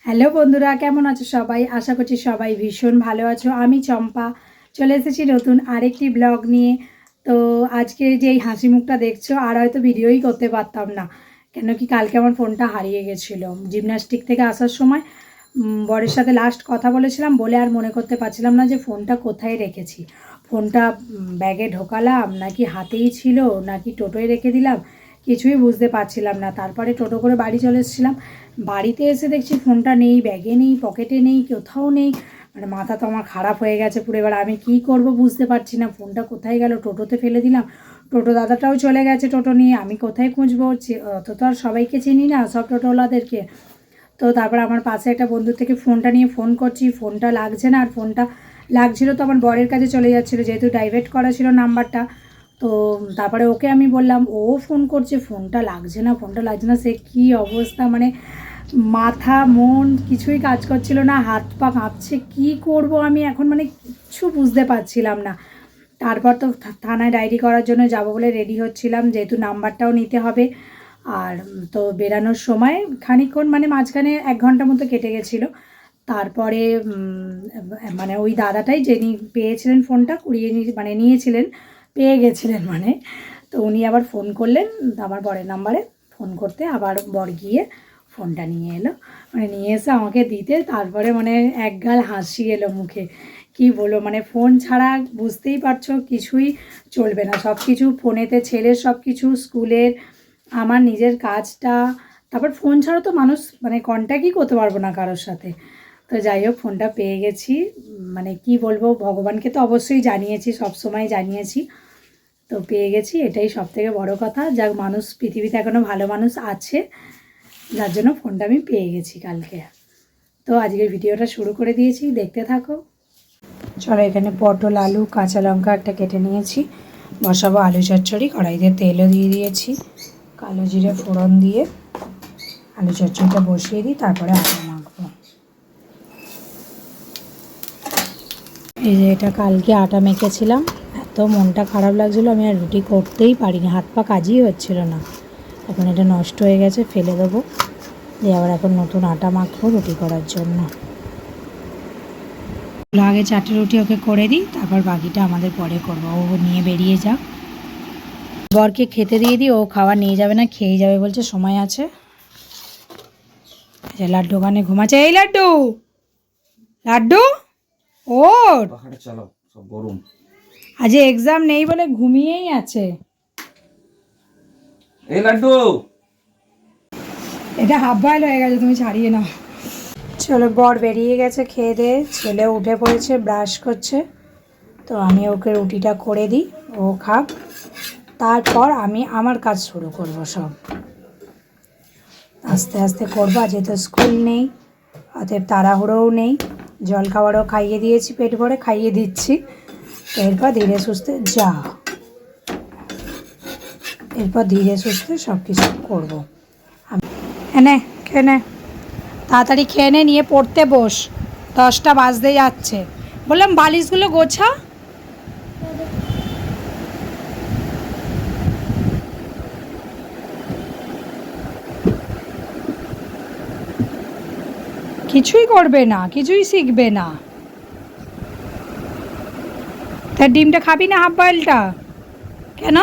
Hello বন্ধুরা, কেমন আছো সবাই? আশা করছি সবাই ভীষণ ভালো আছো। আমি চম্পা চলে এসেছি নতুন আরেকটি ব্লগ নিয়ে। তো আজকে যে এই হাসি মুখটা দেখছো, আর হয়তো ভিডিওই করতে পারতাম না, কেন কি কালকে আমার ফোনটা হারিয়ে গেছিলো জিমন্যাস্টিক থেকে আসার সময়। বরের সাথে লাস্ট কথা বলেছিলাম বলে আর মনে করতে পারছিলাম না যে ফোনটা কোথায় রেখেছি। ফোনটা ব্যাগে ঢোকালাম নাকি হাতেই ছিল নাকি টোটোয় রেখে দিলাম, কিছুই বুঝতে পারছিলাম না। তারপরে টোটো করে বাড়ি চলে এসেছিলাম। বাড়িতে এসে দেখছি ফোনটা নেই, ব্যাগে নেই, পকেটে নেই, কোথাও নেই। মানে মাথা তো আমার খারাপ হয়ে গেছে পুরো। এবার আমি কী করব বুঝতে পারছি না, ফোনটা কোথায় গেল। টোটোতে ফেলে দিলাম, টোটো দাদাটাও চলে গেছে টোটো নিয়ে, আমি কোথায় খুঁজবো? অত তো আর সবাইকে চিনি না, সব টোটোওয়ালাদেরকে। তো তারপর আমার পাশে একটা বন্ধুর থেকে ফোনটা নিয়ে ফোন করছি, ফোনটা লাগছে না। আর ফোনটা লাগছিল তো আমার বরের কাছে চলে যাচ্ছিলো, যেহেতু ডাইভার্ট করা ছিল নাম্বারটা। তো তারপরে ওকে আমি বললাম, ও ফোন করছে, ফোনটা লাগছে না, ফোনটা লাগছে না। সে কী অবস্থা, মানে মাথা মন কিছুই কাজ করছিল না, হাত পা কাঁপছে। কী করব আমি এখন, মানে কিচ্ছু বুঝতে পারছিলাম না। তারপর তো থানায় ডায়েরি করার জন্য যাব বলে রেডি হচ্ছিলাম, যেহেতু নাম্বারটাও নিতে হবে। আর তো বেরানোর সময় খানিকক্ষণ, মানে মাঝখানে 1 ঘন্টা মতো কেটে গেছিলো। তারপরে মানে ওই দাদাটাই, যিনি পেয়েছিলেন ফোনটা, মানে নিয়েছিলেন, পেয়ে গেছিলেন মানে। তো উনি আবার ফোন করলেন আমার বরের নাম্বারে, ফোন করতে আবার বর গিয়ে ফোনটা নিয়ে এলো। মানে নিয়ে এসে আমাকে দিতে, তারপরে মানে একগাল হাসি এলো মুখে। কি বলো, মানে ফোন ছাড়া বুঝতেই পারছো কিছুই চলবে না। সব কিছু ফোনেতে, ছেলের সব কিছু, স্কুলের, আমার নিজের কাজটা। তারপর ফোন ছাড়া তো মানুষ মানে কন্ট্যাক্টই করতে পারবো না কারোর সাথে। তো যাই হোক, ফোনটা পেয়ে গেছি। মানে কি বলবো, ভগবানকে তো অবশ্যই জানিয়েছি, সব সময় জানিয়েছি। তো পেয়ে গেছি, এটাই সবথেকে বড় কথা। যাক, মানুষ পৃথিবীতে এখনও ভালো মানুষ আছে, যার জন্য ফোনটা আমি পেয়ে গেছি কালকে। তো আজকের ভিডিওটা শুরু করে দিয়েছি, দেখতে থাকো। চলো, এখানে পটল, আলু, কাঁচা লঙ্কা একটা কেটে নিয়েছি, বসাবো আলু চচ্চড়ি। কড়াইতে তেলও দিয়ে দিয়েছি, কালো জিরে ফোড়ন দিয়ে আলু চচ্চড়িটা বসিয়ে দিই, তারপরে আটা মাখবো। এই যে এটা কালকে আটা মেখেছিলাম, এত মনটা খারাপ লাগছিলো, আমি আর রুটি করতেই পারিনি, হাত পা কাজই হচ্ছিল না। এখন এটা নষ্ট হয়ে গেছে, ফেলে দেবো। দিয়ে আবার এখন নতুন আটা মাখবো রুটি করার জন্য। আগে 4টে রুটি ওকে করে দিই, তারপর বাকিটা আমাদের পরে করবো। ও নিয়ে বেরিয়ে যাক, বরকে খেতে দিয়ে দিই। ও খাবার নিয়ে যাবে না, খেয়ে যাবে বলছে, সময় আছে। লাড্ডু ওখানে ঘুমাচ্ছে। এই লাড্ডু, লাড্ডু ওঠ, আজ এক্সাম নেই বলে ঘুমিয়েই আছে। এই লাড্ডু, এটা হাফ বয়েল হয়ে গেছে, তুমি ছাড়িয়ে নাও। চলো, বর বেরিয়ে গেছে খেয়ে দিয়ে, ছেলে উঠে পড়েছে, ব্রাশ করছে। তো আমি ওকে রুটিটা করে দিই, ও খাক, তারপর আমি আমার কাজ শুরু করব। সব আস্তে আস্তে করবো, যেহেতু স্কুল নেই, অতএব তাড়াহুড়োও নেই। জল খাবারও খাইয়ে দিয়েছি, পেট ভরে খাইয়ে দিচ্ছি। এরপর ধীরে সুস্থে এরপর ধীরে সুস্থে সব কিছু করবো। এনে খেয়ে নে, তাড়াতাড়ি খেয়ে নে, নিয়ে পড়তে বস, 10টা বাজতে যাচ্ছে। বললাম বালিশগুলো গোছা। কিছুই করবে না, কিছুই শিখবে না। তার ডিমটা খাবি না, হাফ বয়েলটা? কেন?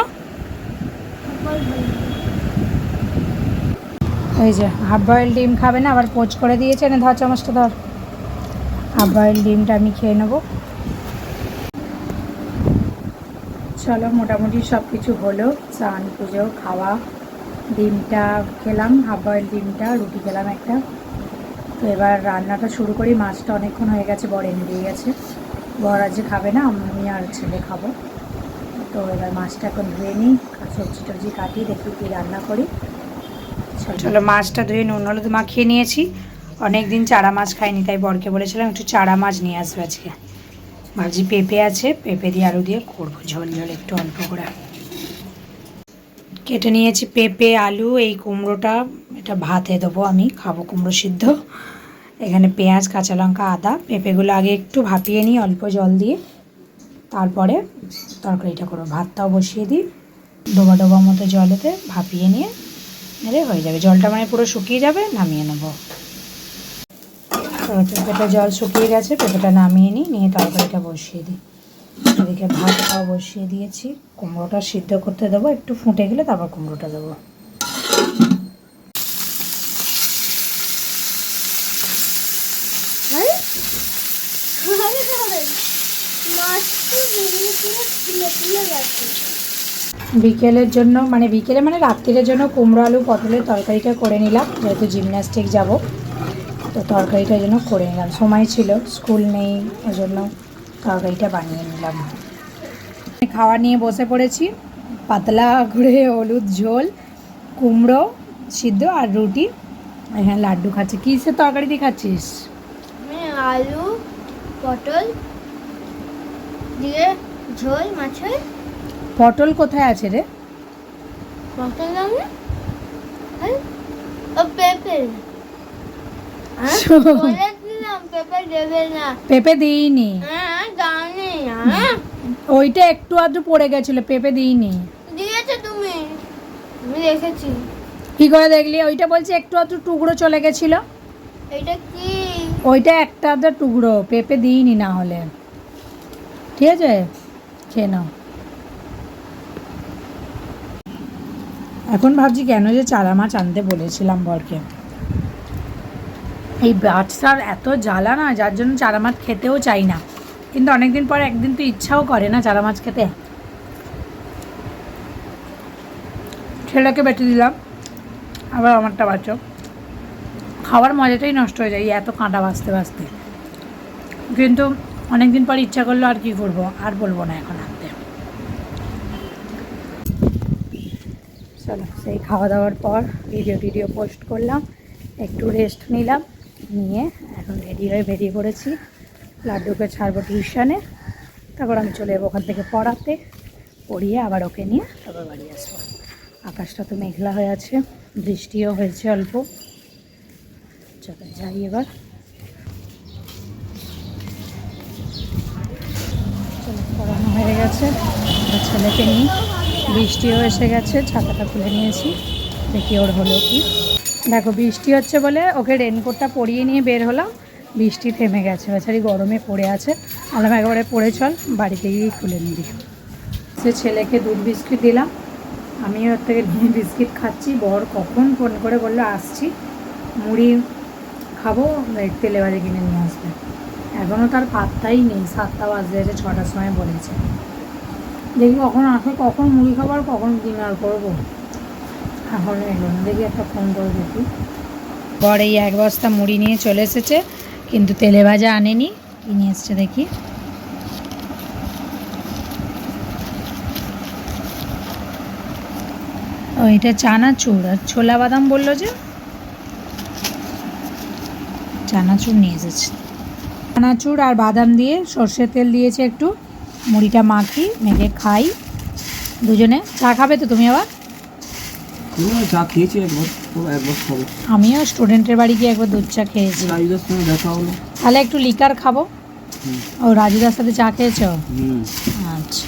এই যে হাফ বয়েল ডিম খাবে না, আবার পোচ করে দিয়েছে। না, ধর চামচটা ধর। হাফ বয়েল ডিমটা আমি খেয়ে নেবো। চলো, মোটামুটি সব কিছু হলো, স্নান, পুজো, খাওয়া। ডিমটা খেলাম, হাফ বয়েল ডিমটা, রুটি খেলাম একটা। তো এবার রান্নাটা শুরু করি। মাছটা অনেকক্ষণ হয়ে গেছে, বর এনে দিয়ে গেছে। বর আজকে খাবে না, আমি আর ছেলে খাবো। তো এবার মাছটা এখন ধুয়ে নিই, সবজি টবজি কাটি, দেখি কী রান্না করি। চলো, মাছটা ধুয়ে নুন হলুদ মাখিয়ে নিয়েছি। অনেক দিন চারা মাছ খাইনি, তাই বরকে বলেছিলাম একটু চারা মাছ নিয়ে আসবে আজকে। ভাবছি পেঁপে আছে, পেঁপে দিয়ে আলু দিয়ে করবো ঝোল ঝোল, একটু অল্প করে। কেটে নিয়েছি পেঁপে, আলু, এই কুমড়োটা, এটা ভাতে দেবো, আমি খাবো কুমড়ো সিদ্ধ। এখানে পেঁয়াজ, কাঁচা লঙ্কা, আদা। পেঁপেগুলো আগে একটু ভাপিয়ে নিই অল্প জল দিয়ে, তারপরে তরকারিটা করবো। ভাতটাও বসিয়ে দিই, ডোবা ডোবা মতো জলেতে ভাপিয়ে নিয়ে হয়ে যাবে। জলটা মানে পুরো শুকিয়ে যাবে, নামিয়ে নেবো। পেঁপেটা জল শুকিয়ে গেছে, পেঁপেটা নামিয়ে নিয়ে তরকারিটা বসিয়ে দিই। এদিকে ভাতটাও বসিয়ে দিয়েছি, কুমড়োটা সিদ্ধ করতে দেবো, একটু ফুটে গেলে তারপর কুমড়োটা দেবো। বিকেলের জন্য মানে রাত্রিরের জন্য কুমড়ো আলু পটলের তরকারিটা করে নিলাম, যেহেতু জিমন্যাস্টিক যাব তো তরকারিটার জন্য করে নিলাম। সময় ছিল, স্কুল নেই, ওই জন্য তরকারিটা বানিয়ে নিলাম। খাওয়া নিয়ে বসে পড়েছি, পাতলা করে হলুদ ঝোল, কুমড়ো সিদ্ধ আর রুটি। এখানে লাড্ডু খাচ্ছে। কিসের তরকারি দিয়ে খাচ্ছিস? আলু পটল দিয়ে ঝোল মাছের। পটল কোথায় আছে রে? পটল দামে ও পেঁপে বলেছিলাম পেঁপে দেবে না, পেঁপে দিইনি। হ্যাঁ জানি ওইটা একটু আধটু পড়ে গেছিল, পেঁপে দিইনি। দিয়েছো তুমি? আমি দেখেছি। কি করে দেখলি? ওইটা বলছি একটু আধটু টুকরো চলে গেছিল। এটা কি? ওইটা একটা আধটা টুকরো, পেঁপে দিইনি। না হলে ঠিক আছে, খেয়ে নাও। এখন ভাবছি কেন যে চারা মাছ আনতে বলেছিলাম বরকে। এই বাচ্চার এত জ্বালা না, যার জন্য চারা মাছ খেতেও চাই না, কিন্তু অনেকদিন পর একদিন তো ইচ্ছাও করে না চারা মাছ খেতে। ছেলেকে বেটে দিলাম, আবার আমারটা বাঁচো। খাওয়ার মজাটাই নষ্ট হয়ে যায় এত কাঁটা বাঁচতে বাঁচতে, কিন্তু অনেকদিন পর ইচ্ছা করলো, আর কি করবো, আর বলবো না এখন আনতে। চলো, সেই খাওয়া দাওয়ার পর ভিডিও পোস্ট করলাম, একটু রেস্ট নিলাম, নিয়ে এখন রেডি হয়ে বেরিয়ে পড়েছি। লাড্ডুকে ছাড়বো টিউশনে, তারপর আমি চলে যাবো ওখান থেকে পড়াতে, পড়িয়ে আবার ওকে নিয়ে তারপর বাড়ি আসবো। আকাশটা তো মেঘলা হয়ে আছে, বৃষ্টিও হয়েছে অল্প। চলো যাই এবার। চলো, পড়ানো হয়ে গেছে, এবার ছেলেকে নিই। বৃষ্টিও এসে গেছে, ছাতাটা খুলে নিয়েছি, দেখি ওর হলো কি। দেখো বৃষ্টি হচ্ছে বলে ওকে রেনকোটটা পরিয়ে নিয়ে বের হলাম, বৃষ্টি থেমে গেছে, বেচারি গরমে পড়ে আছে। আলাম একেবারে পড়ে চল, বাড়িতে গিয়ে খুলে নিবি। সে ছেলেকে দুধ বিস্কিট দিলাম, আমি ওর থেকে নিয়ে বিস্কিট খাচ্ছি। বর কখন ফোন করে বললো আসছি, মুড়ি খাবো, তেলে বাজে কিনে নিয়ে আসবে। এখনও তার পাত্তাই নেই, 7টা বাজতে আছে, 6টার সময় বলেছে। দেখি কখন আসে, কখন মুড়ি খাবার, কখন ডিনার করবো। এখন এলো না, দেখি একটা ফোন করে দেখি। বর এই 1 বস্তা মুড়ি নিয়ে চলে এসেছে, কিন্তু তেলে ভাজা আনেনি। কি নিয়ে এসছে দেখি। ও এটা চানাচুর আর ছোলা বাদাম বললো যে, চানাচুর নিয়ে এসেছে। চানাচুর আর বাদাম দিয়ে সর্ষের তেল দিয়েছে একটু, মুড়িটা মাখি, মেখে খাই দুজনে। চা খাবে তো তুমি আবার? চা খেয়েছি একবার, খাবো। আমিও স্টুডেন্টের বাড়ি গিয়ে একবার দুধ চা খেয়েছি। রাজুদার সঙ্গে দেখা হলো, তাহলে একটু লিকার খাবো। ও রাজুদার সাথে চা খেয়েছ? আচ্ছা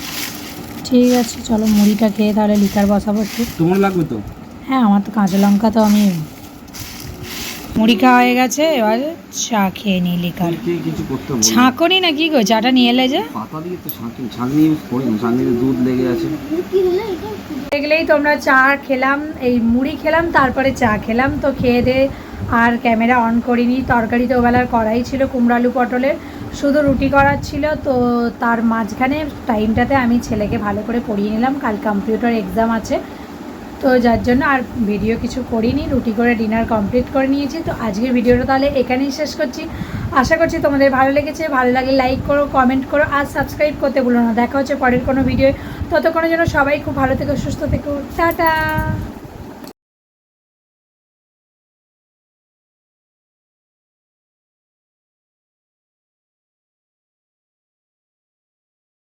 ঠিক আছে, চলো মুড়িটা খেয়ে তাহলে লিকার বসাবো একটু। তোমার লাগবে তো? হ্যাঁ, আমার তো কাঁচা লঙ্কা, তো আমি মুড়ি খাওয়া হয়ে গেছে, এবার চা খেয়ে নিই। লিকার কিছু করতে হবে, ছাঁকনি না কি গো? চাটা নিয়ে এলে যে পাতা দিয়ে তো ছাঁকনি ইউজ করি না, ছাঁকনিতে দুধ লেগে আছে। দেখলেই তোমরা, চা খেলাম, এই মুড়ি খেলাম, তারপরে চা খেলাম। তো খেয়ে দিয়ে আর ক্যামেরা অন করিনি। তরকারি তো ওবেলার করাই ছিল কুমড়ো আলু পটলের, শুধু রুটি করার ছিল। তো তার মাঝখানে টাইমটাতে আমি ছেলেকে ভালো করে পড়িয়ে নিলাম, কাল কম্পিউটার এক্সাম আছে, তো যার জন্য আর ভিডিও কিছু করিনি। রুটি করে ডিনার কমপ্লিট করে নিয়েছি। তো আজকের ভিডিওটা তাহলে এখানেই শেষ করছি। আশা করছি তোমাদের ভালো লেগেছে। ভালো লাগলে লাইক করো, কমেন্ট করো আর সাবস্ক্রাইব করতে ভুলো না। দেখা হচ্ছে পরের কোনো ভিডিও, ততক্ষণের জন্য সবাই খুব ভালো থেকো, সুস্থ থেকো, টাটা।